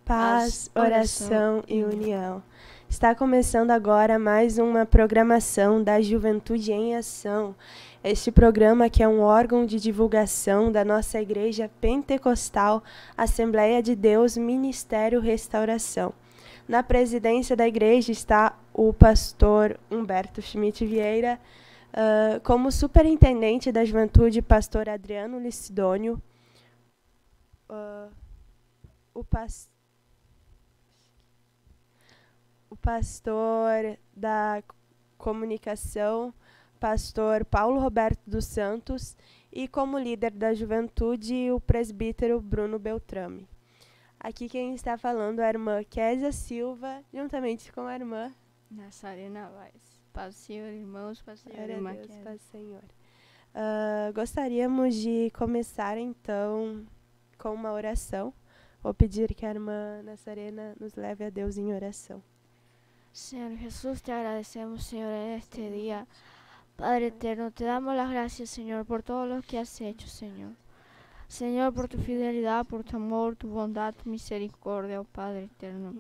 Paz, oração e união. Está começando agora mais uma programação da Juventude em Ação. Este programa que é um órgão de divulgação da nossa Igreja Pentecostal, Assembleia de Deus, Ministério Restauração. Na presidência da igreja está o pastor Humberto Schmidt Vieira, como superintendente da juventude, pastor Adriano Licidônio, o pastor da comunicação, pastor Paulo Roberto dos Santos, e como líder da juventude, o presbítero Bruno Beltrame. Aqui quem está falando é a irmã Késia Silva, juntamente com a irmã Nazarena Vaz. Paz, Senhor, irmãos, paz, Senhor, irmã Késia. Paz, Senhor. Gostaríamos de começar, então, com uma oração. Vou pedir que a irmã Nazarena nos leve a Deus em oração. Señor Jesús, te agradecemos, Señor, en este día. Padre eterno, te damos las gracias, Señor, por todo lo que has hecho, Señor. Señor, por tu fidelidad, por tu amor, tu bondad, tu misericordia, oh Padre eterno.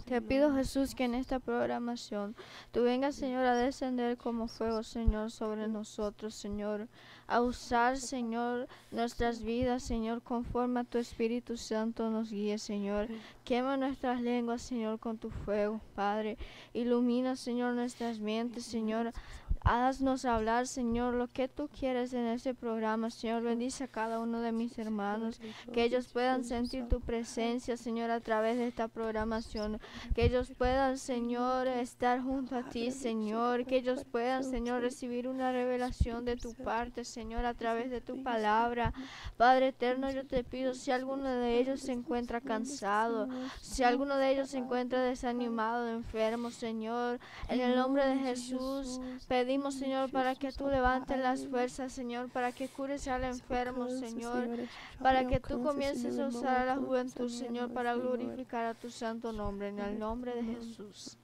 Te pido, Jesús, que en esta programación tú vengas, Señor, a descender como fuego, Señor, sobre nosotros, Señor, a usar, Señor, nuestras vidas, Señor, conforme a tu Espíritu Santo nos guíe, Señor. Quema nuestras lenguas, Señor, con tu fuego, Padre. Ilumina, Señor, nuestras mentes, Señor. Haznos hablar, Señor, lo que tú quieres en este programa, Señor. Bendice a cada uno de mis hermanos, que ellos puedan sentir tu presencia, Señor, a través de esta programación. Que ellos puedan, Señor, estar junto a ti, Señor. Que ellos puedan, Señor, recibir una revelación de tu parte, Señor, a través de tu palabra. Padre eterno, yo te pido, si alguno de ellos se encuentra cansado, si alguno de ellos se encuentra desanimado, enfermo, Señor, en el nombre de Jesús, pedimos, Señor, para que tú levantes las fuerzas, Señor, para que cures al enfermo, Señor, para que tú comiences a usar a la juventud, Señor, para glorificar a tu santo nombre, en el nombre de Jesús.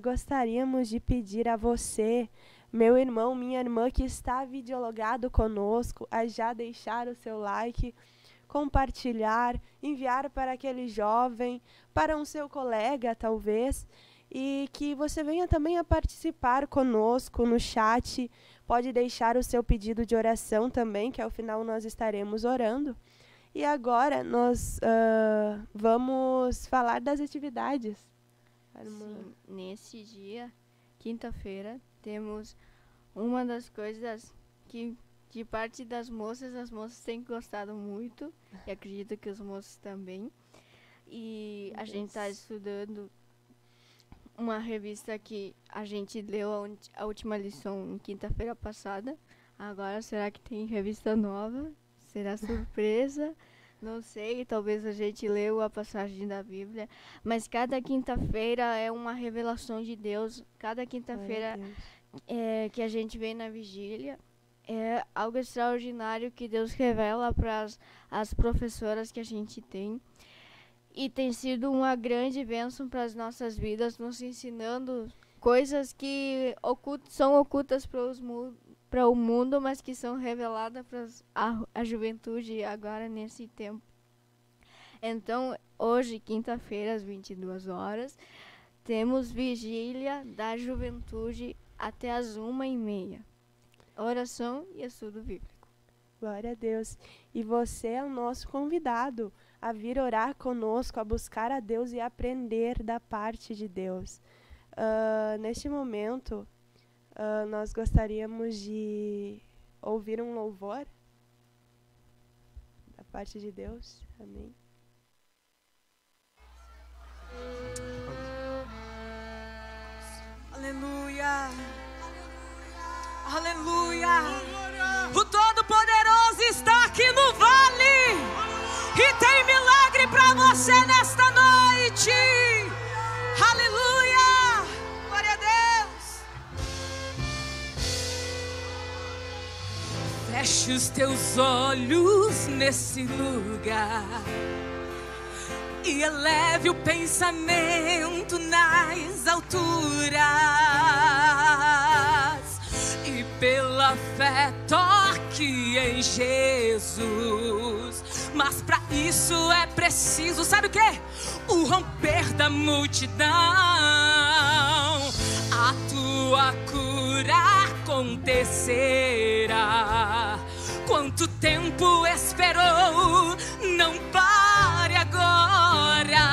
Gostaríamos de pedir a você, meu irmão, minha irmã, que está videologado conosco, a já deixar o seu like, compartilhar, enviar para aquele jovem, para um seu colega, talvez, e que você venha também a participar conosco no chat. Pode deixar o seu pedido de oração também, que ao final nós estaremos orando. E agora nós vamos falar das atividades. Sim, nesse dia, quinta-feira, temos uma das coisas que, de parte das moças, as moças têm gostado muito, e acredito que os moços também. E a gente está estudando uma revista que a gente leu a última lição em quinta-feira passada. Agora, será que tem revista nova? Será surpresa? Não sei, talvez a gente leu a passagem da Bíblia. Mas cada quinta-feira é uma revelação de Deus. Cada quinta-feira que a gente vem na vigília é algo extraordinário que Deus revela para as professoras que a gente tem. E tem sido uma grande bênção para as nossas vidas, nos ensinando coisas que são ocultas para o mundo, mas que são reveladas para a juventude agora nesse tempo. Então, hoje, quinta-feira, às 22 horas, temos vigília da juventude até às 1h30. Oração e estudo bíblico. Glória a Deus. E você é o nosso convidado a vir orar conosco, a buscar a Deus e aprender da parte de Deus. Neste momento, nós gostaríamos de ouvir um louvor da parte de Deus. Amém. Aleluia. Aleluia. O Todo-Poderoso está aqui no vale e tem milagre para você nesta noite. Aleluia. Glória a Deus. Feche os teus olhos nesse lugar e eleve o pensamento nas alturas. E pela fé toque em Jesus. Mas para isso é preciso, sabe o quê? O romper da multidão. A tua cura acontecerá. Quanto tempo esperou? Não pare agora.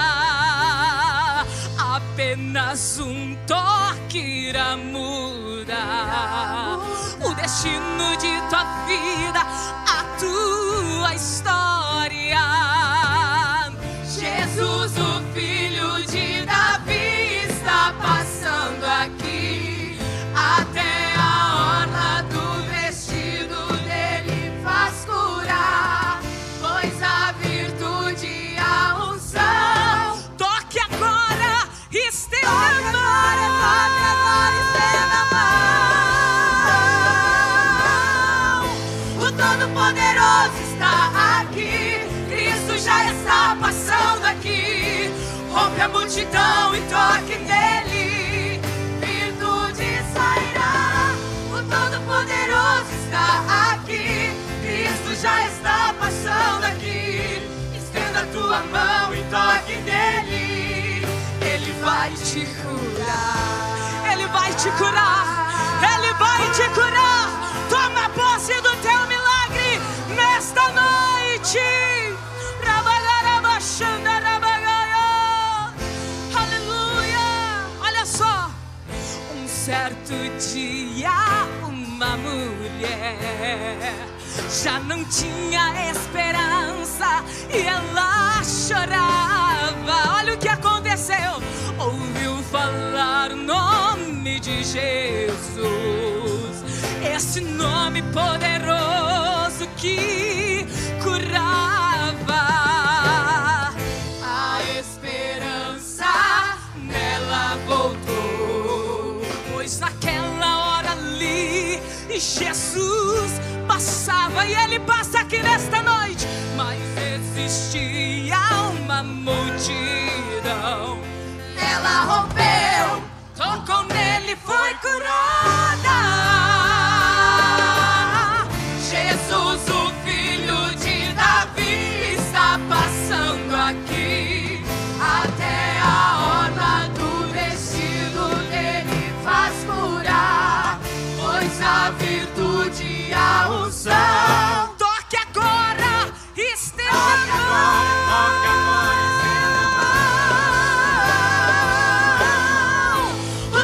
Apenas um toque irá mudar o destino de tua vida, a tua história. Jesus, o filho de Davi, está passando aqui. Até a orla do vestido dele faz curar, pois a virtude e a unção. Toque agora, estenda a mão. O Todo-Poderoso está aqui. Cristo já está passando aqui. Rompe a multidão e toque nele. Virtude sairá. O Todo-Poderoso está aqui. Cristo já está passando aqui. Estenda a tua mão e toque nele. vai te curar. Ele vai te curar. Toma posse do teu milagre nesta noite. Aleluia. Olha só. Um certo dia, uma mulher já não tinha esperança e ela chorava. Olha o que aconteceu. Ouviu falar o nome de Jesus, esse nome poderoso que curava. A esperança nela voltou, pois naquela hora ali Jesus passava, e Ele passa aqui nesta noite. Mas existia uma multidão. Ela rompeu, tocou nele, foi curada. Jesus, o filho de Davi, está passando aqui. Até a orla do vestido dele faz curar, pois a virtude e a unção. Toque agora, estenda a mão. Toque agora,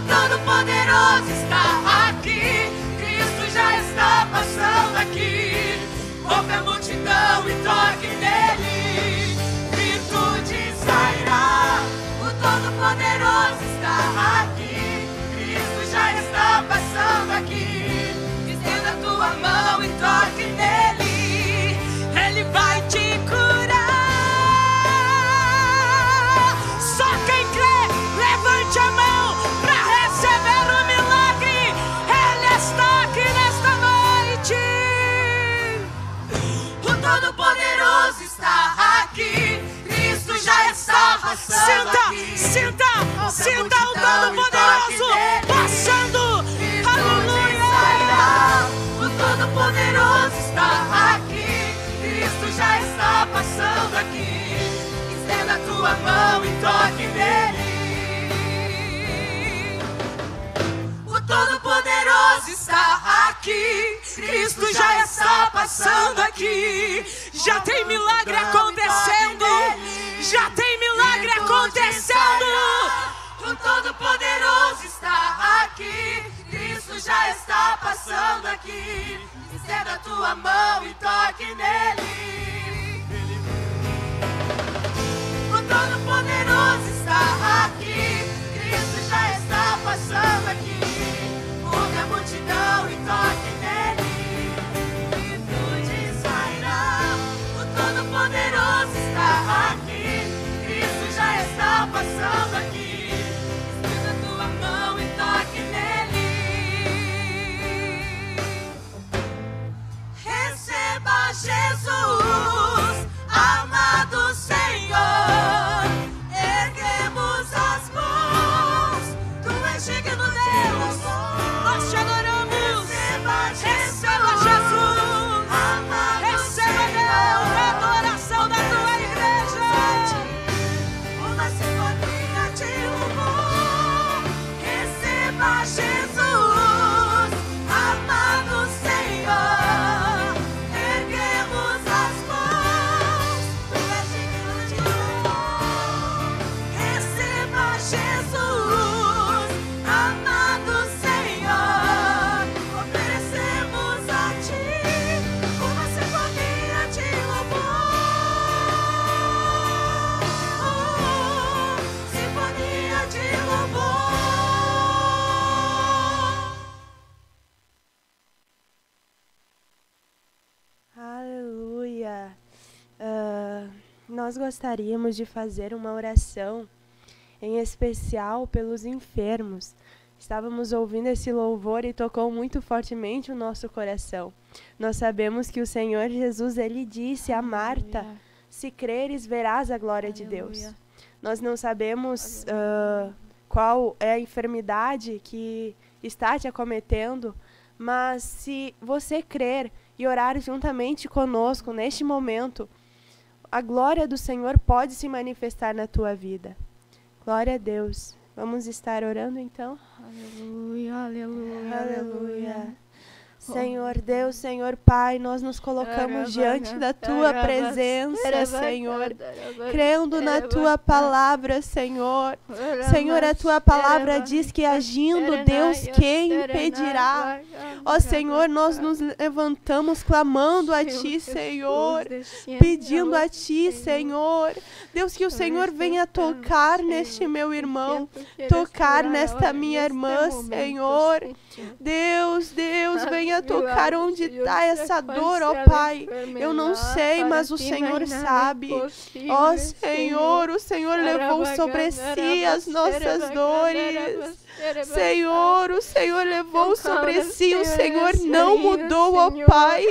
Todo-Poderoso está aqui, Cristo já está passando aqui. Rompe a multidão e toque nele, virtude sairá. O Todo-Poderoso está aqui, Cristo já está passando aqui. Estenda a tua mão e toque nele, Ele vai te curar. Só quem crê, levante a mão. Todo-Poderoso está aqui, Cristo já está passando aqui. Sinta o Todo-Poderoso passando. Aleluia. O Todo-Poderoso está aqui, Cristo já está passando aqui. Estenda a tua mão e toque nele. O Todo-Poderoso está aqui, Cristo já está passando aqui. Já tem milagre acontecendo. Já tem milagre acontecendo. O Todo-Poderoso está aqui, Cristo já está passando aqui. Estenda a tua mão e toque nele. O Todo-Poderoso está aqui, Cristo já está passando aqui. Ouve a multidão e toque nele, virtude sairá. O Todo-Poderoso está aqui, Cristo já está passando aqui. Estenda a tua mão e toque nele. Receba Jesus, amado Senhor. Erguemos as mãos, Tu és digno, Deus. Nós te adoramos. Receba Jesus, receba, Deus, a adoração da tua igreja. Uma sinfonia de louvor. Receba Jesus, amado Senhor. Erguemos as mãos, Tu és digno de louvor. Receba Jesus, amado Senhor. Oferecemos a Ti uma sinfonia de louvor. Sinfonia de louvor. Aleluia. Nós gostaríamos de fazer uma oração, em especial pelos enfermos. Estávamos ouvindo esse louvor e tocou muito fortemente o nosso coração. Nós sabemos que o Senhor Jesus, Ele disse a Marta, se creres, verás a glória de Deus. Nós não sabemos qual é a enfermidade que está te acometendo, mas se você crer e orar juntamente conosco neste momento, a glória do Senhor pode se manifestar na tua vida. Glória a Deus. Vamos estar orando então? Aleluia, aleluia, Aleluia. Senhor Deus, Senhor Pai, nós nos colocamos diante da Tua presença, Senhor, crendo na Tua palavra, Senhor. Senhor, a Tua palavra diz que agindo Deus, quem impedirá? Ó Senhor, nós nos levantamos clamando a Ti, Senhor, pedindo a Ti, Senhor. Deus, que o Senhor venha tocar neste meu irmão, tocar nesta minha irmã, Senhor. Deus, venha tocar onde está essa dor, ó Pai. Eu não sei, mas o Senhor sabe. Ó Senhor, o Senhor levou sobre si as nossas dores. Senhor, o Senhor levou sobre si, o Senhor não mudou, ó Pai.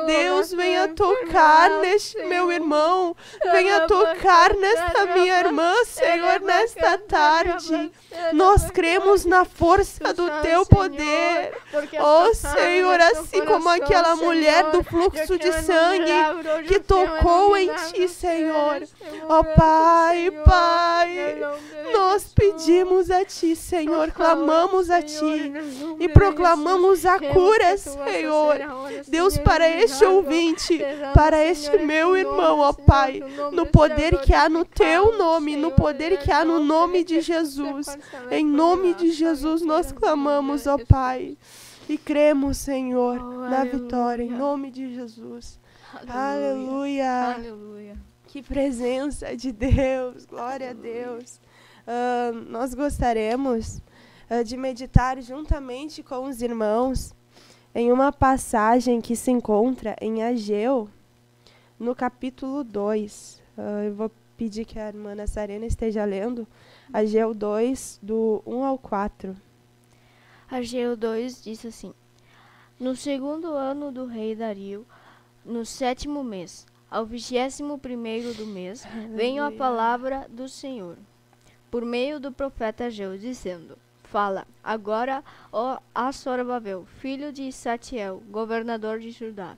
Deus, venha tocar neste meu irmão, venha tocar nesta minha irmã, Senhor, nesta tarde. Nós cremos na força do Teu poder. Ó Senhor, assim como aquela mulher do fluxo de sangue que tocou em Ti, Senhor. Ó Pai, nós pedimos a Ti, Senhor, clamamos a Ti e proclamamos a cura, Senhor. Deus, para este ouvinte, para este meu irmão, ó Pai, no poder que há no Teu nome, no poder que há no nome de Jesus. Em nome de Jesus nós clamamos, ó Pai, e cremos, Senhor, na vitória, em nome de Jesus. Aleluia. Aleluia. Que presença de Deus, glória a Deus. Nós gostaríamos de meditar juntamente com os irmãos em uma passagem que se encontra em Ageu, no capítulo 2. Eu vou pedir que a irmã Nassarena esteja lendo Ageu 2, do 1 ao 4. Ageu 2 diz assim: No segundo ano do rei Dario, no 7º mês, ao 21º do mês, veio a palavra do Senhor por meio do profeta Ageu, dizendo: Fala agora, ó Zorobabel, filho de Saltiel, governador de Judá,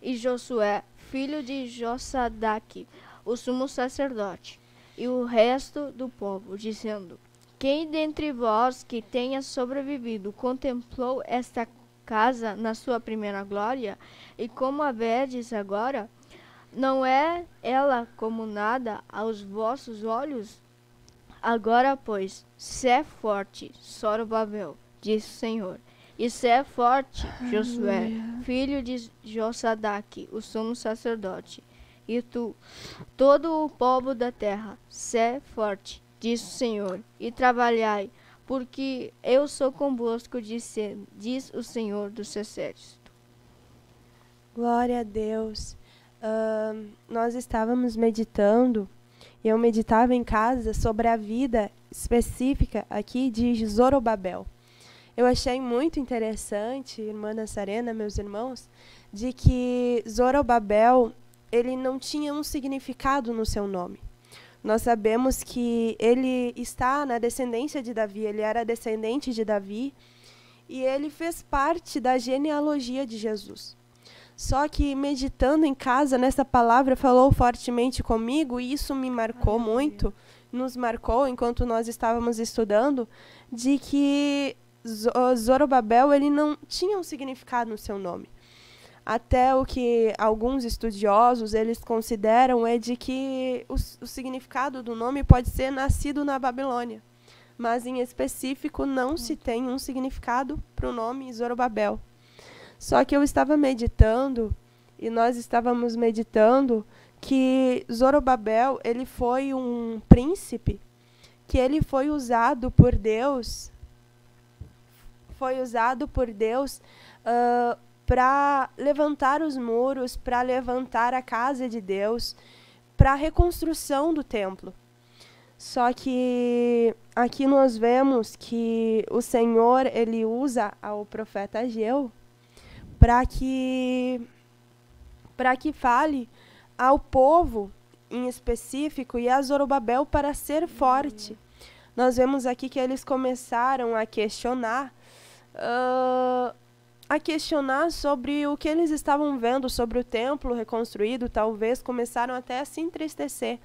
e Josué, filho de Josadaque, o sumo sacerdote, e o resto do povo, dizendo: Quem dentre vós que tenha sobrevivido contemplou esta casa na sua primeira glória, e como a vedes agora? Não é ela como nada aos vossos olhos? Agora, pois, sê forte, Zorobabel, diz o Senhor, e sê forte, Josué, filho de Josadaque, o sumo sacerdote, e tu, todo o povo da terra, sê forte, diz o Senhor, e trabalhai, porque eu sou convosco, diz o Senhor dos Exércitos. Glória a Deus. Nós estávamos meditando, e eu meditava em casa sobre a vida específica aqui de Zorobabel. Eu achei muito interessante, irmã Nassarena, meus irmãos, de que Zorobabel, ele não tinha um significado no seu nome. Nós sabemos que ele está na descendência de Davi, ele era descendente de Davi, e ele fez parte da genealogia de Jesus. Só que meditando em casa, nessa palavra falou fortemente comigo, e isso me marcou muito, nos marcou enquanto nós estávamos estudando, de que Zorobabel, ele não tinha um significado no seu nome. Até o que alguns estudiosos eles consideram é de que o significado do nome pode ser nascido na Babilônia, mas em específico não se tem um significado para o nome Zorobabel. Só que eu estava meditando, e nós estávamos meditando, que Zorobabel, ele foi um príncipe, que ele foi usado por Deus, para levantar os muros, para levantar a casa de Deus, para a reconstrução do templo. Só que aqui nós vemos que o Senhor, ele usa o profeta Ageu para que fale ao povo em específico e a Zorobabel para ser forte. Nós vemos aqui que eles começaram a questionar sobre o que eles estavam vendo sobre o templo reconstruído, talvez começaram até a se entristecer.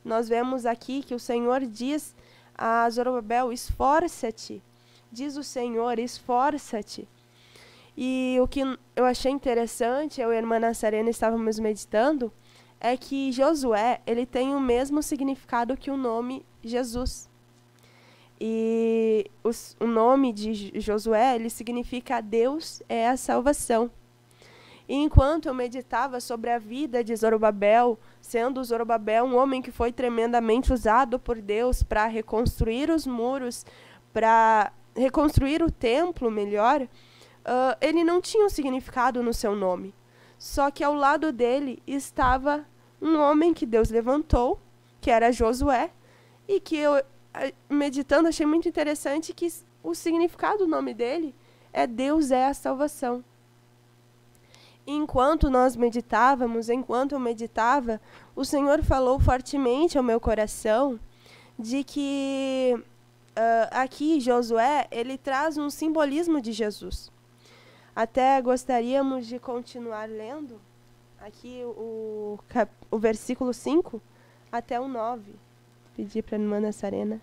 Nós vemos aqui que o Senhor diz a Zorobabel: esforça-te, diz o Senhor, esforça-te. E o que eu achei interessante, eu e a irmã Nassarena estávamos meditando, é que Josué, ele tem o mesmo significado que o nome Jesus. E o nome de Josué, ele significa Deus é a salvação. E enquanto eu meditava sobre a vida de Zorobabel, sendo Zorobabel um homem que foi tremendamente usado por Deus para reconstruir os muros, para reconstruir o templo melhor, ele não tinha um significado no seu nome. Só que ao lado dele estava um homem que Deus levantou, que era Josué, e que eu, meditando, achei muito interessante que o significado do nome dele é Deus é a salvação. Enquanto nós meditávamos, enquanto eu meditava, o Senhor falou fortemente ao meu coração de que aqui Josué, ele traz um simbolismo de Jesus. Até gostaríamos de continuar lendo aqui o versículo 5 até o 9. Pedir para a irmã Nassarena.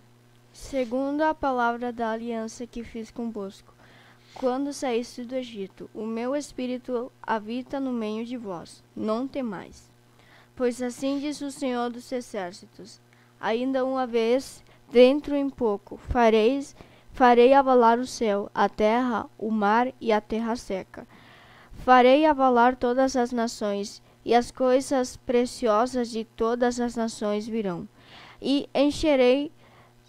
Segundo a palavra da aliança que fiz convosco, quando saíste do Egito, o meu espírito habita no meio de vós. Não temais. Pois assim diz o Senhor dos Exércitos: ainda uma vez, dentro em pouco, farei abalar o céu, a terra, o mar e a terra seca. Farei abalar todas as nações, e as coisas preciosas de todas as nações virão. E encherei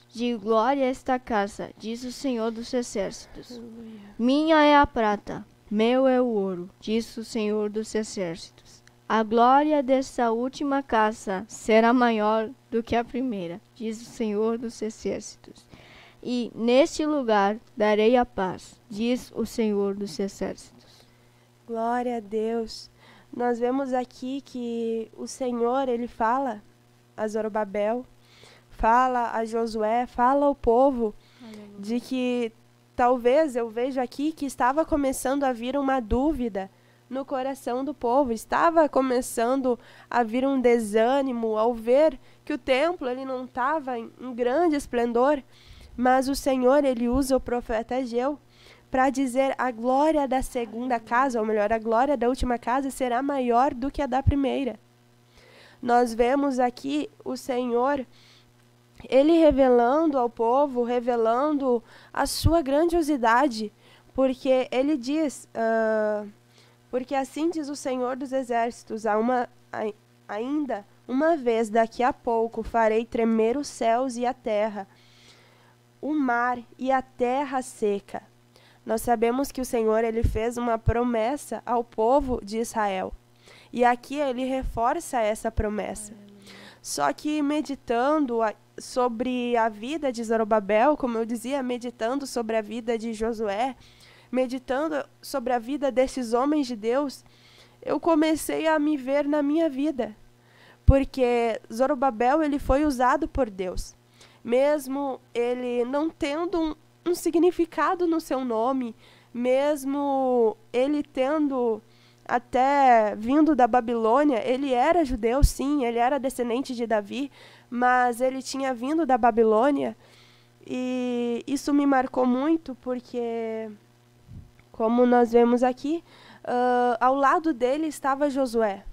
de glória esta casa, diz o Senhor dos Exércitos. Aleluia. Minha é a prata, meu é o ouro, diz o Senhor dos Exércitos. A glória desta última casa será maior do que a primeira, diz o Senhor dos Exércitos. E neste lugar darei a paz, diz o Senhor dos Exércitos. Glória a Deus. Nós vemos aqui que o Senhor, ele fala a Zorobabel, fala a Josué, fala ao povo, de que talvez eu vejo aqui que estava começando a vir uma dúvida no coração do povo, estava começando a vir um desânimo ao ver que o templo ele não estava em grande esplendor, mas o Senhor ele usa o profeta Ageu para dizer: a glória da segunda casa, ou melhor, a glória da última casa será maior do que a da primeira. Nós vemos aqui o Senhor ele revelando ao povo, revelando a sua grandiosidade, porque ele diz, porque assim diz o Senhor dos Exércitos, ainda uma vez daqui a pouco farei tremer os céus e a terra, o mar e a terra seca. Nós sabemos que o Senhor ele fez uma promessa ao povo de Israel, e aqui ele reforça essa promessa. Só que meditando sobre a vida de Zorobabel, como eu dizia, meditando sobre a vida de Josué, meditando sobre a vida desses homens de Deus, eu comecei a me ver na minha vida. Porque Zorobabel ele foi usado por Deus. Mesmo ele não tendo um significado no seu nome, mesmo ele tendo até vindo da Babilônia, ele era judeu, sim, ele era descendente de Davi, mas ele tinha vindo da Babilônia, e isso me marcou muito, porque, como nós vemos aqui, ao lado dele estava Josué.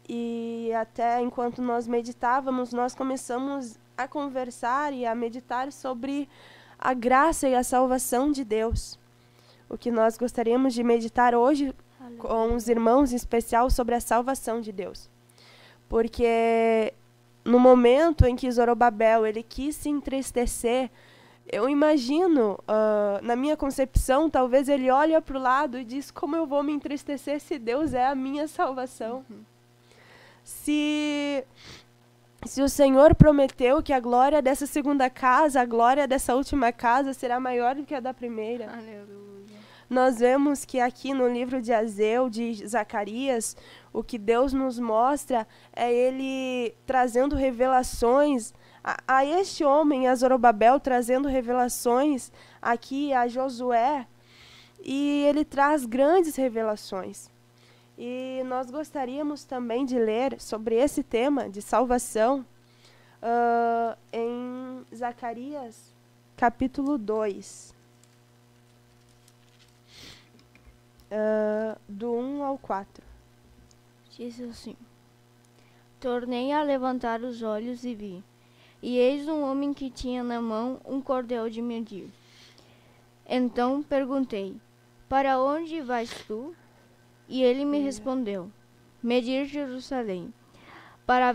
E até enquanto nós meditávamos, nós começamos a conversar e a meditar sobre a graça e a salvação de Deus. O que nós gostaríamos de meditar hoje com os irmãos, em especial, sobre a salvação de Deus. Porque no momento em que Zorobabel ele quis se entristecer, eu imagino, na minha concepção, talvez ele olha para o lado e diz: como eu vou me entristecer se Deus é a minha salvação? Se o Senhor prometeu que a glória dessa segunda casa, a glória dessa última casa será maior do que a da primeira. Aleluia. Nós vemos que aqui no livro de Ageu, de Zacarias, o que Deus nos mostra é ele trazendo revelações a este homem, a Zorobabel, trazendo revelações aqui a Josué, e ele traz grandes revelações. E nós gostaríamos também de ler sobre esse tema de salvação, em Zacarias, capítulo 2, do 1 ao 4. Diz assim: Tornei a levantar os olhos e vi, e eis um homem que tinha na mão um cordel de medir. Então perguntei: Para onde vais tu? E ele me respondeu: Medir Jerusalém, para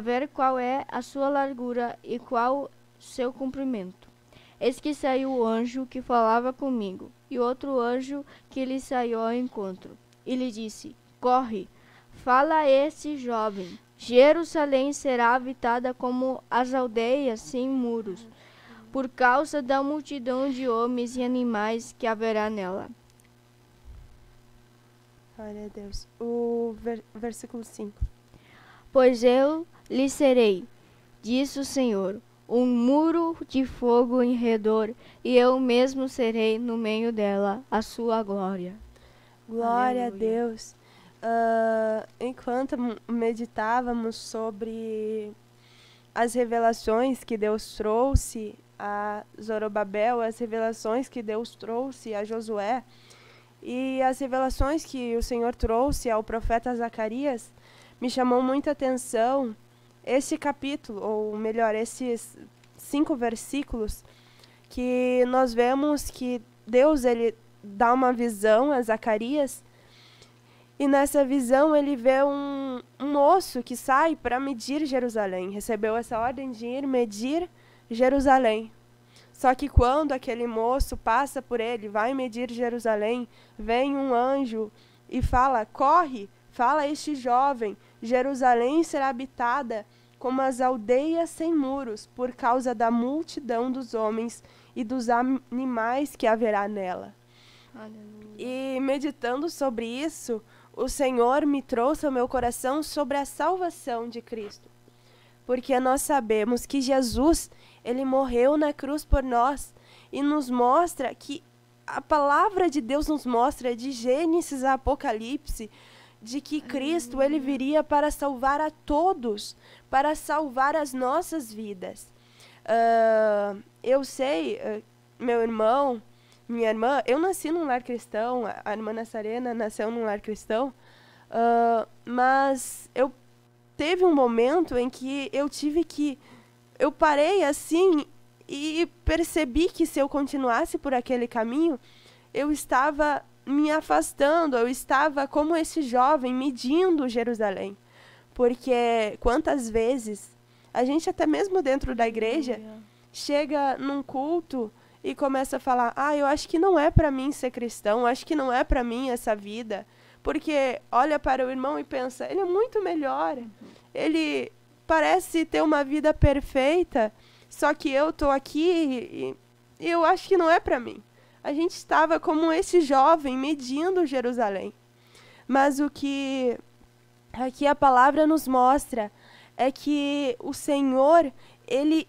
ver qual é a sua largura e qual seu comprimento. Eis que saiu o anjo que falava comigo, e outro anjo que lhe saiu ao encontro, e lhe disse: Corre, fala a esse jovem: Jerusalém será habitada como as aldeias sem muros, por causa da multidão de homens e animais que haverá nela. Glória a Deus. O versículo 5. Pois eu lhe serei, disse o Senhor, um muro de fogo em redor, e eu mesmo serei no meio dela a sua glória. Glória Aleluia. a Deus. Enquanto meditávamos sobre as revelações que Deus trouxe a Zorobabel, as revelações que Deus trouxe a Josué e as revelações que o Senhor trouxe ao profeta Zacarias, me chamou muita atenção esse capítulo, ou melhor, esses 5 versículos, que nós vemos que Deus ele dá uma visão a Zacarias, e nessa visão ele vê um moço que sai para medir Jerusalém. Recebeu essa ordem de ir medir Jerusalém. Só que quando aquele moço passa por ele, vai medir Jerusalém, vem um anjo e fala: corre, fala a este jovem, Jerusalém será habitada como as aldeias sem muros, por causa da multidão dos homens e dos animais que haverá nela. Aleluia. E meditando sobre isso, o Senhor me trouxe ao meu coração sobre a salvação de Cristo. Porque nós sabemos que Jesus, ele morreu na cruz por nós e nos mostra que a palavra de Deus nos mostra, de Gênesis a Apocalipse, de que Cristo ele viria para salvar a todos, para salvar as nossas vidas. Eu sei, meu irmão, minha irmã, eu nasci num lar cristão, a irmã Nazarena nasceu num lar cristão, mas teve um momento em que eu parei assim e percebi que se eu continuasse por aquele caminho, eu estava me afastando, eu estava como esse jovem medindo Jerusalém. Porque quantas vezes a gente até mesmo dentro da igreja chega num culto e começa a falar: eu acho que não é para mim ser cristão, acho que não é para mim essa vida. Porque olha para o irmão e pensa: ele é muito melhor, ele parece ter uma vida perfeita, só que eu estou aqui e eu acho que não é para mim. A gente estava como esse jovem medindo Jerusalém. Mas o que aqui a palavra nos mostra é que o Senhor, ele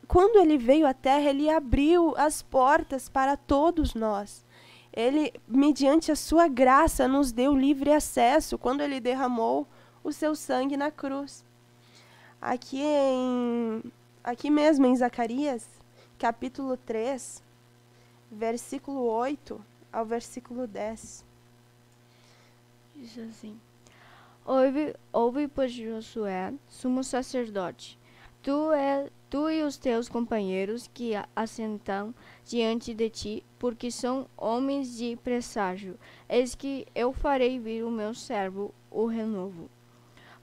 quando ele veio à terra, ele abriu as portas para todos nós. Ele, mediante a sua graça, nos deu livre acesso quando ele derramou o seu sangue na cruz. Aqui mesmo em Zacarias, capítulo 3, versículo 8 ao versículo 10. Diz assim: Ouve, pois, Josué, sumo sacerdote, tu e os teus companheiros que assentam diante de ti, porque são homens de presságio. Eis que eu farei vir o meu servo, o renovo.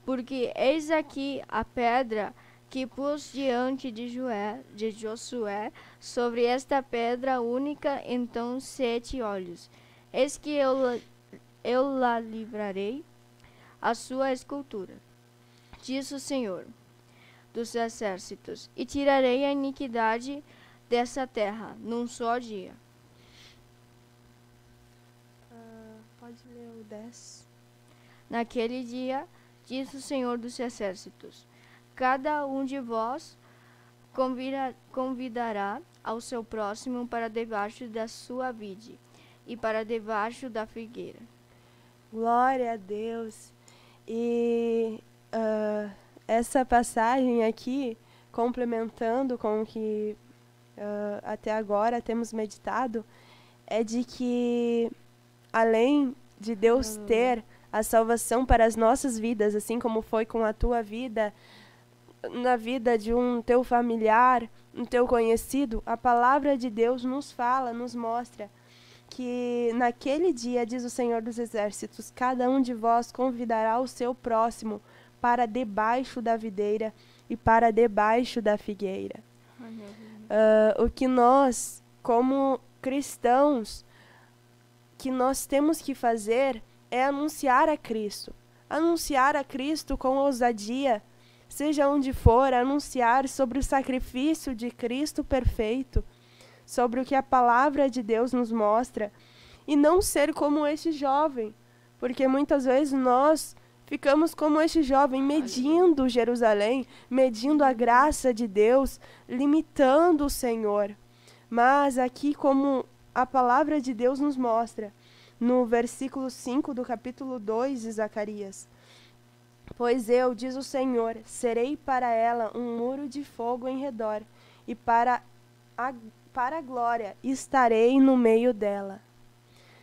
Porque eis aqui a pedra que pus diante de Josué, sobre esta pedra única, então 7 olhos. Eis que eu la livrarei a sua escultura, diz o Senhor dos exércitos, e tirarei a iniquidade dessa terra num só dia. Pode ler o 10. Naquele dia, diz o Senhor dos exércitos, cada um de vós convidará ao seu próximo para debaixo da sua vide e para debaixo da figueira. Glória a Deus. E essa passagem aqui, complementando com o que até agora temos meditado, é de que, além de Deus ter a salvação para as nossas vidas, assim como foi com a tua vida, na vida de um teu familiar, um teu conhecido, a palavra de Deus nos fala, nos mostra que naquele dia, diz o Senhor dos Exércitos, cada um de vós convidará o seu próximo para debaixo da videira e para debaixo da figueira. O que nós, como cristãos, que nós temos que fazer é anunciar a Cristo. Anunciar a Cristo com ousadia, seja onde for, anunciar sobre o sacrifício de Cristo perfeito, sobre o que a palavra de Deus nos mostra, e não ser como este jovem, porque muitas vezes nós ficamos como este jovem, medindo Jerusalém, medindo a graça de Deus, limitando o Senhor. Mas aqui, como a palavra de Deus nos mostra, no versículo 5 do capítulo 2 de Zacarias: pois eu, diz o Senhor, serei para ela um muro de fogo em redor, e para a glória estarei no meio dela.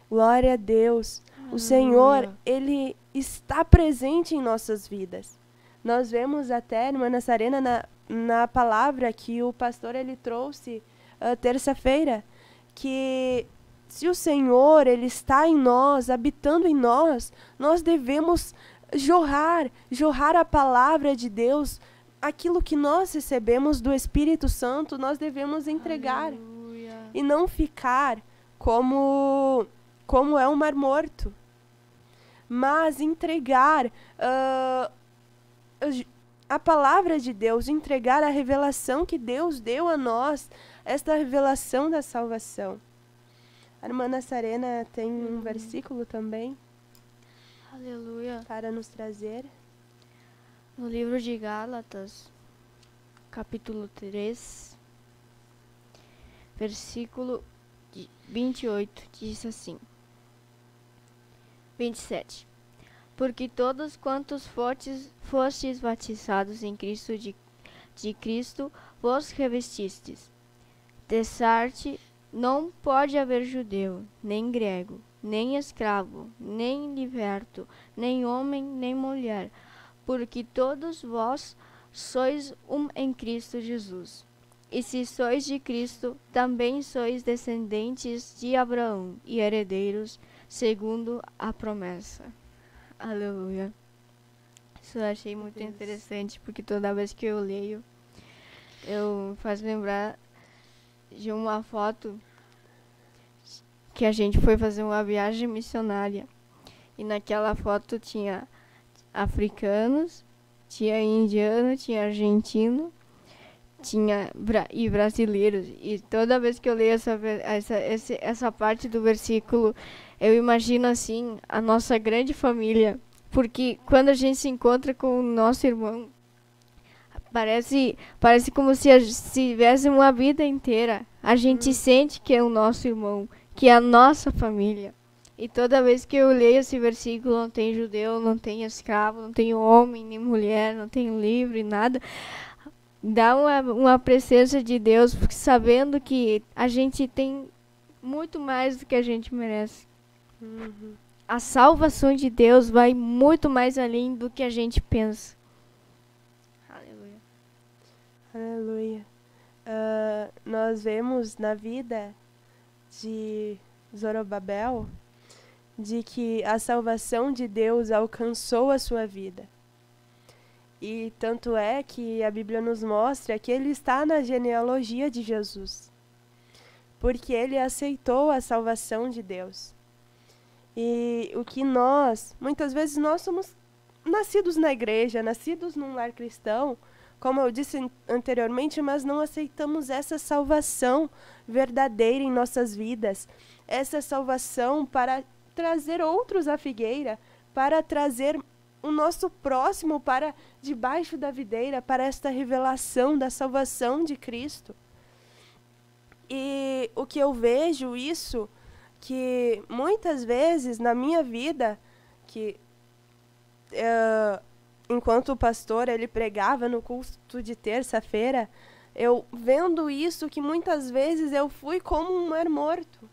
Glória a Deus. O Senhor, Ele está presente em nossas vidas. Nós vemos até, irmã Nassarena, na palavra que o pastor ele trouxe terça-feira, que se o Senhor ele está em nós, habitando em nós, nós devemos jorrar a palavra de Deus. Aquilo que nós recebemos do Espírito Santo, nós devemos entregar. Aleluia. E não ficar como é um mar morto, mas entregar a palavra de Deus, entregar a revelação que Deus deu a nós, esta revelação da salvação. A irmã Nassarena tem um versículo também. Aleluia. Para nos trazer. No livro de Gálatas, capítulo 3, versículo 28, diz assim: 27. Porque todos quantos fostes batizados em Cristo de Cristo, vos revestistes. Dessarte não pode haver judeu, nem grego, nem escravo, nem liberto, nem homem, nem mulher, porque todos vós sois um em Cristo Jesus. E se sois de Cristo, também sois descendentes de Abraão e herdeiros segundo a promessa. Aleluia. Isso eu achei muito interessante, porque toda vez que eu leio, eu faz lembrar de uma foto que a gente foi fazer uma viagem missionária. E naquela foto tinha africanos, tinha indiano, tinha argentino, tinha e brasileiros. E toda vez que eu leio essa parte do versículo, eu imagino assim a nossa grande família, porque quando a gente se encontra com o nosso irmão, parece como se tivesse uma vida inteira. A gente sente que é o nosso irmão, que é a nossa família. E toda vez que eu leio esse versículo, não tem judeu, não tem escravo, não tem homem, nem mulher, não tem livre, nada. Dá uma presença de Deus, sabendo que a gente tem muito mais do que a gente merece. A salvação de Deus vai muito mais além do que a gente pensa. Aleluia. Aleluia. Nós vemos na vida de Zorobabel de que a salvação de Deus alcançou a sua vida. E tanto é que a Bíblia nos mostra que ele está na genealogia de Jesus, porque ele aceitou a salvação de Deus. E o que muitas vezes nós somos nascidos na igreja, nascidos num lar cristão, como eu disse anteriormente, mas não aceitamos essa salvação verdadeira em nossas vidas, essa salvação para trazer outros à figueira, para trazer o nosso próximo para debaixo da videira, para esta revelação da salvação de Cristo. E o que eu vejo isso, que muitas vezes na minha vida, que enquanto o pastor ele pregava no culto de terça-feira, eu vendo isso, que muitas vezes eu fui como um mar morto.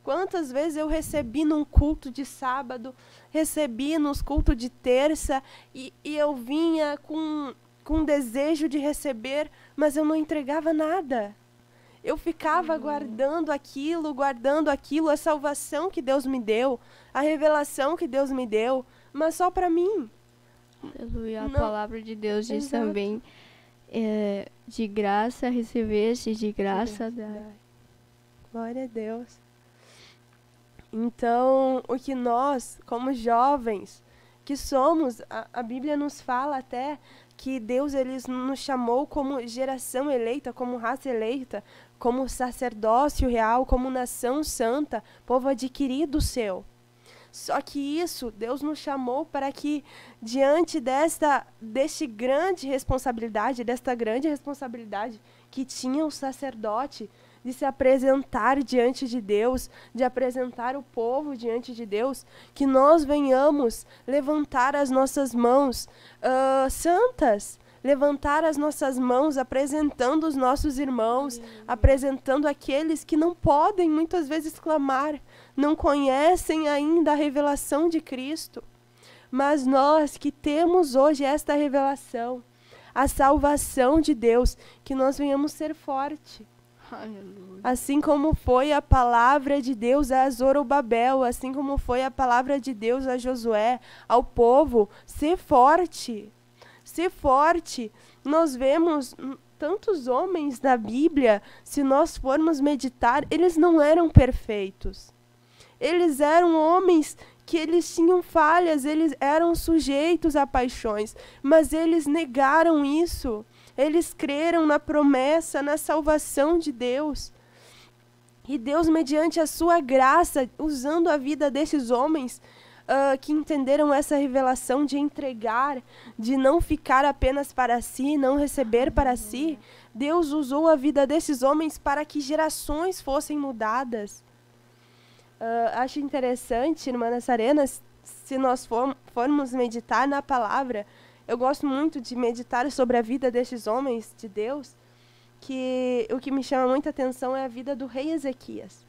Quantas vezes eu recebi num culto de sábado, recebi nos cultos de terça, e eu vinha com desejo de receber, mas eu não entregava nada. Eu ficava guardando aquilo, a salvação que Deus me deu, a revelação que Deus me deu, mas só para mim. Aleluia. A palavra de Deus diz também, de graça recebeste, de graça dai. Glória a Deus. Então, o que nós, como jovens que somos, a Bíblia nos fala até que Deus ele nos chamou como geração eleita, como raça eleita, como sacerdócio real, como nação santa, povo adquirido seu. Só que isso, Deus nos chamou para que, diante desta grande responsabilidade que tinha o sacerdote, de se apresentar diante de Deus, de apresentar o povo diante de Deus, que nós venhamos levantar as nossas mãos santas, levantar as nossas mãos apresentando os nossos irmãos, apresentando aqueles que não podem muitas vezes clamar, não conhecem ainda a revelação de Cristo. Mas nós que temos hoje esta revelação, a salvação de Deus, que nós venhamos ser fortes. Aleluia. Assim como foi a palavra de Deus a Zorobabel, assim como foi a palavra de Deus a Josué, ao povo, ser forte. Ser forte. Nós vemos tantos homens na Bíblia, se nós formos meditar, eles não eram perfeitos. Eles eram homens que eles tinham falhas, eles eram sujeitos a paixões, mas eles negaram isso. Eles creram na promessa, na salvação de Deus. E Deus, mediante a sua graça, usando a vida desses homens que entenderam essa revelação de entregar, de não ficar apenas para si, não receber para si, Deus usou a vida desses homens para que gerações fossem mudadas. Acho interessante, irmã Nassarena, se nós formos meditar na palavra. Eu gosto muito de meditar sobre a vida desses homens de Deus, que o que me chama muita atenção é a vida do rei Ezequias.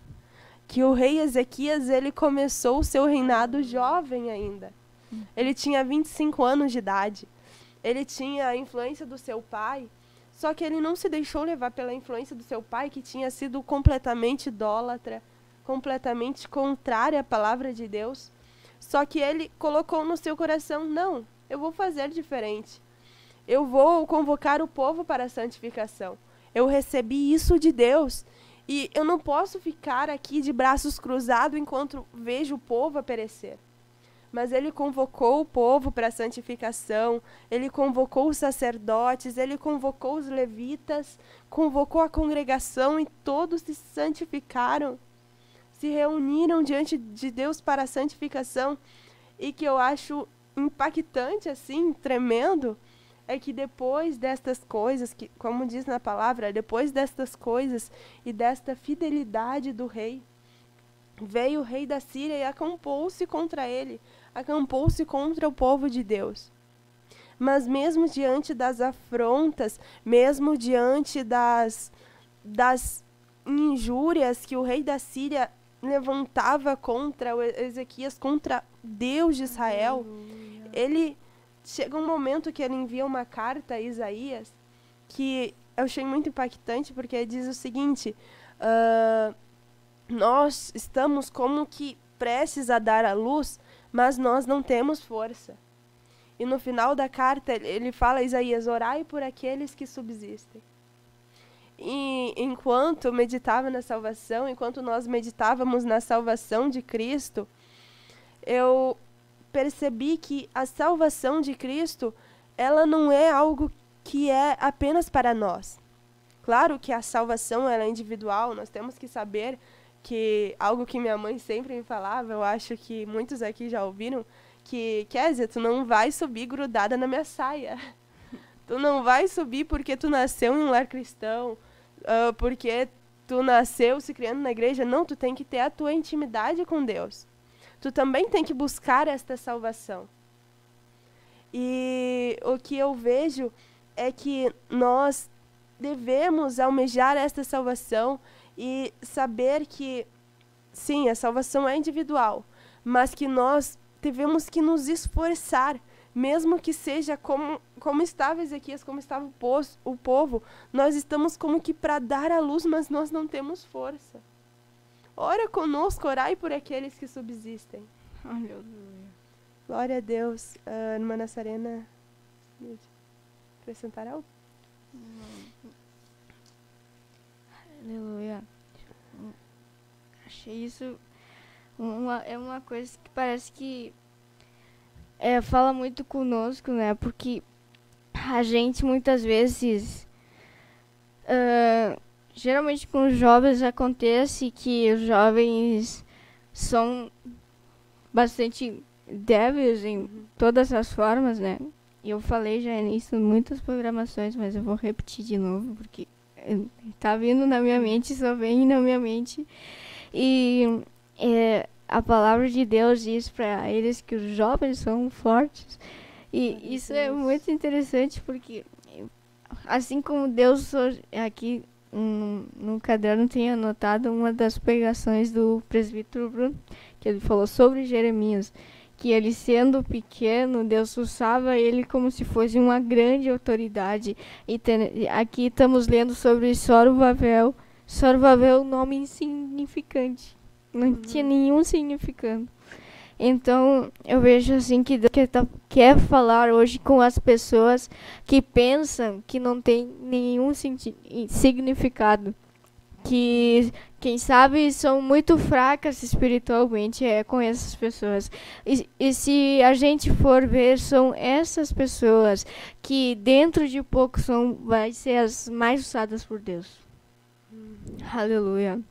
Que o rei Ezequias, ele começou o seu reinado jovem ainda. Ele tinha 25 anos de idade. Ele tinha a influência do seu pai, só que ele não se deixou levar pela influência do seu pai, que tinha sido completamente idólatra, completamente contrária à palavra de Deus. Só que ele colocou no seu coração, não, eu vou fazer diferente. Eu vou convocar o povo para a santificação. Eu recebi isso de Deus. E eu não posso ficar aqui de braços cruzados enquanto vejo o povo a perecer. Mas ele convocou o povo para a santificação. Ele convocou os sacerdotes. Ele convocou os levitas. Convocou a congregação e todos se santificaram. Se reuniram diante de Deus para a santificação. E que eu acho impactante, assim, tremendo, é que depois destas coisas, que, como diz na palavra, depois destas coisas e desta fidelidade do rei, veio o rei da Síria e acampou-se contra ele, acampou-se contra o povo de Deus. Mas mesmo diante das afrontas, mesmo diante das injúrias que o rei da Síria levantava contra o Ezequias, contra Deus de Israel, ele chega um momento que ele envia uma carta a Isaías, que eu achei muito impactante, porque diz o seguinte, nós estamos como que prestes a dar à luz, mas nós não temos força. E no final da carta ele fala a Isaías, orai por aqueles que subsistem. E enquanto eu meditava na salvação, enquanto nós meditávamos na salvação de Cristo, eu percebi que a salvação de Cristo, ela não é algo que é apenas para nós. Claro que a salvação ela é individual, nós temos que saber que algo que minha mãe sempre me falava, eu acho que muitos aqui já ouviram, que, Kézia, tu não vai subir grudada na minha saia. Tu não vai subir porque tu nasceu em um lar cristão, porque tu nasceu se criando na igreja. Não, tu tem que ter a tua intimidade com Deus. Tu também tem que buscar esta salvação. E o que eu vejo é que nós devemos almejar esta salvação e saber que, sim, a salvação é individual, mas que nós devemos que nos esforçar, mesmo que seja como estava Ezequias, como estava o povo, nós estamos como que para dar a luz, mas nós não temos força. Ora conosco, orai por aqueles que subsistem. Aleluia. Glória a Deus. Irmã Nassarena, acrescentar algo? Aleluia. Achei isso uma coisa que parece que fala muito conosco, né? Porque a gente muitas vezes, geralmente com os jovens acontece que os jovens são bastante débeis em todas as formas, né? E eu falei já nisso em muitas programações, mas eu vou repetir de novo, porque tá vindo na minha mente, só vem na minha mente. E a palavra de Deus diz para eles que os jovens são fortes. E isso é muito interessante, porque assim como Deus aqui no caderno tem anotado uma das pregações do presbítero Bruno, que ele falou sobre Jeremias, que ele sendo pequeno, Deus usava ele como se fosse uma grande autoridade. E aqui estamos lendo sobre Zorobabel. Zorobabel é um nome insignificante, não tinha nenhum significado. Então eu vejo assim que Deus quer falar hoje com as pessoas que pensam que não tem nenhum significado, que quem sabe são muito fracas espiritualmente, com essas pessoas. E se a gente for ver, são essas pessoas que dentro de pouco vai ser as mais usadas por Deus. Aleluia.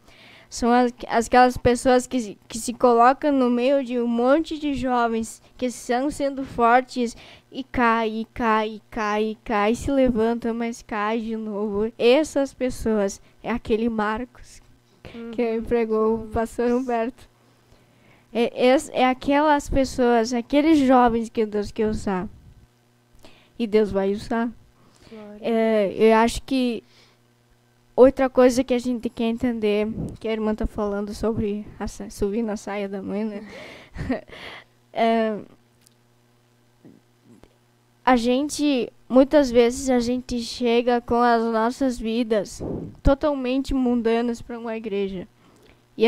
São aquelas pessoas que se colocam no meio de um monte de jovens que estão sendo fortes e cai, se levanta, mas cai de novo. Essas pessoas é aquele Marcos que pregou o pastor Humberto. É aquelas pessoas, aqueles jovens que Deus quer usar. E Deus vai usar. Eu acho que outra coisa que a gente quer entender, que a irmã está falando sobre subir na saia da mãe, né? Muitas vezes a gente chega com as nossas vidas totalmente mundanas para uma igreja. E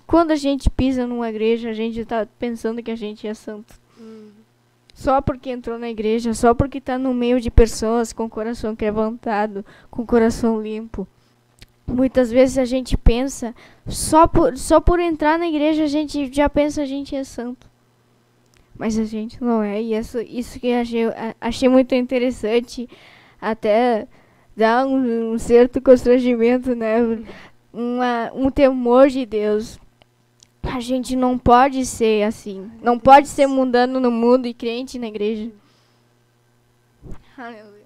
quando a gente pisa numa igreja, a gente está pensando que a gente é santo. Só porque entrou na igreja, só porque está no meio de pessoas com o coração quebrantado, com o coração limpo. Muitas vezes a gente pensa, só por entrar na igreja a gente já pensa a gente é santo. Mas a gente não é. E isso que achei muito interessante, até dá um certo constrangimento, né? Um temor de Deus. A gente não pode ser assim. Não pode ser mundano no mundo e crente na igreja. Aleluia.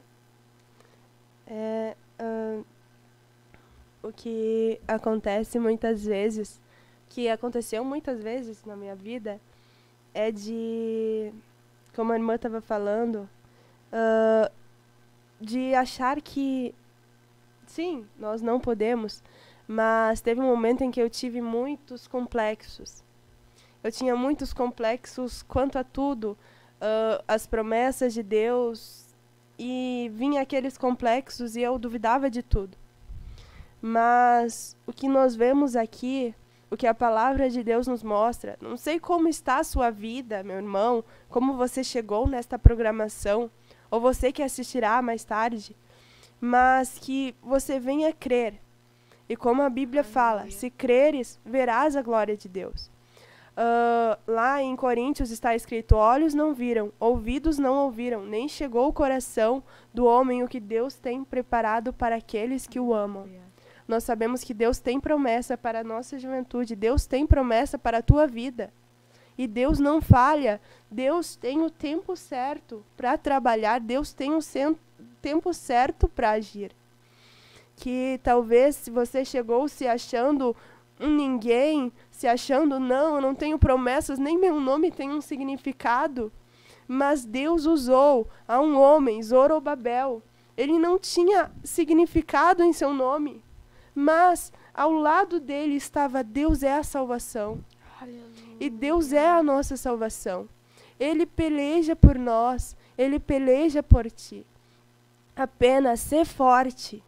O que acontece muitas vezes, que aconteceu muitas vezes na minha vida, é como a irmã estava falando, de achar que, sim, nós não podemos, mas teve um momento em que eu tive muitos complexos. Eu tinha muitos complexos quanto a tudo, as promessas de Deus, e vinha aqueles complexos e eu duvidava de tudo. Mas o que nós vemos aqui, o que a palavra de Deus nos mostra, não sei como está a sua vida, meu irmão, como você chegou nesta programação, ou você que assistirá mais tarde, mas que você venha crer. E como a Bíblia fala, se creres, verás a glória de Deus. Lá em Coríntios está escrito, olhos não viram, ouvidos não ouviram, nem chegou ao coração do homem o que Deus tem preparado para aqueles que o amam. Nós sabemos que Deus tem promessa para a nossa juventude, Deus tem promessa para a tua vida. E Deus não falha, Deus tem o tempo certo para trabalhar, Deus tem o tempo certo para agir. Que talvez se você chegou se achando um ninguém, se achando, não, eu não tenho promessas, nem meu nome tem um significado, Mas Deus usou a um homem, Zorobabel. Ele não tinha significado em seu nome, mas ao lado dele estava Deus é a salvação. Aleluia. E Deus é a nossa salvação. Ele peleja por nós, Ele peleja por ti. Apenas ser forte.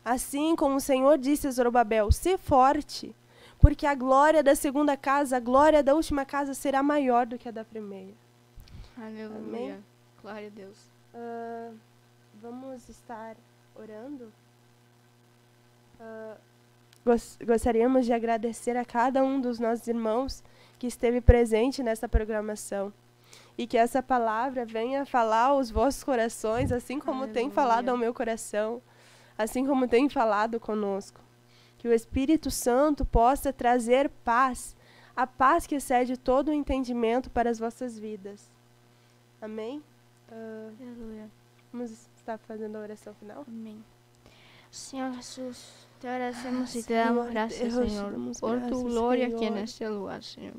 Assim como o Senhor disse a Zorobabel, ser forte, porque a glória da segunda casa, a glória da última casa será maior do que a da primeira. Aleluia. Amém? Glória a Deus. Vamos estar orando? Gostaríamos de agradecer a cada um dos nossos irmãos que esteve presente nessa programação. E que essa palavra venha falar aos vossos corações, assim como tem falado ao meu coração, assim como tem falado conosco. Que o Espírito Santo possa trazer paz, a paz que excede todo o entendimento para as vossas vidas. Amém? Aleluia. Vamos estar fazendo a oração final? Amém. Senhor Jesús, te agradecemos y te damos gracias, Señor, por tu gloria aquí en este lugar, Señor.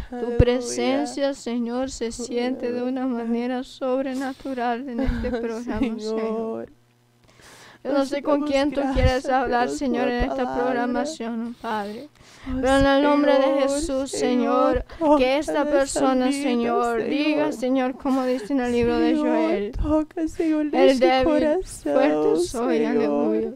Tu presencia, Señor, se siente de una manera sobrenatural en este programa, Señor. Yo no sé con quién tú quieres hablar, Señor, en esta programación, Padre. Pero en el nombre de Jesús, Señor, que esta persona, Señor, diga, Señor, como dice en el libro de Joel, el débil, fuerte soy, aleluya.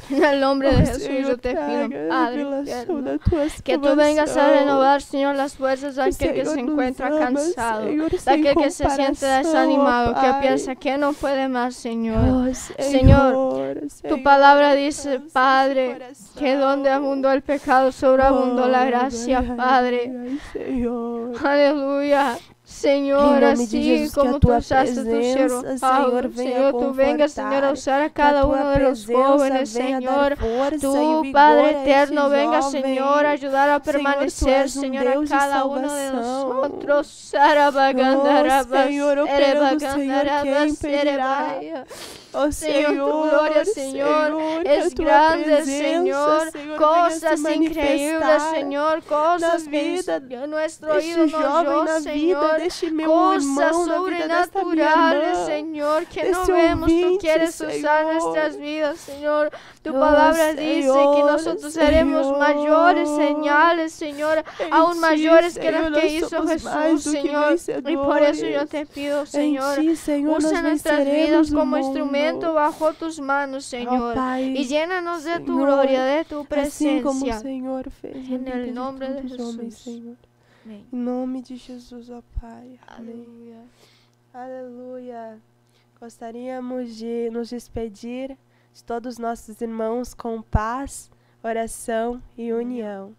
En el nombre de Jesús yo te pido, Padre eterno, que tú vengas a renovar, Señor, las fuerzas de aquel que se encuentra cansado, de aquel que se siente desanimado, que piensa que no puede más, Señor. Señor, tu palabra dice, Padre, que donde abundó el pecado, sobreabundó la gracia, Padre. Aleluya. Señor, así como tú usaste a tu siervo Pablo, Señor, tú vengas, Señor, a usar a cada uno de los jóvenes, Señor, tú, Padre eterno, venga, Señor, a ayudar a permanecer, Señor, a cada uno de nosotros. Señor, tu gloria, Señor, es grande, Señor, cosas increíbles, Señor, cosas que nuestro oído no oyó, Señor, cosas sobrenaturales, Señor, que no vemos. Tú quieres usar nuestras vidas, Señor. Tu palabra dice que nosotros seremos mayores señales, Señor, aún mayores que las que hizo Jesús, Señor. Y por eso yo te pido, Señor, usa nuestras vidas como instrumento bajo tus manos, Señor, y llénanos de tu gloria, de tu presencia. En el nombre de Jesús. Em nome de Jesus, ó Pai. Aleluia. Aleluia. Gostaríamos de nos despedir de todos os nossos irmãos com paz, oração e união.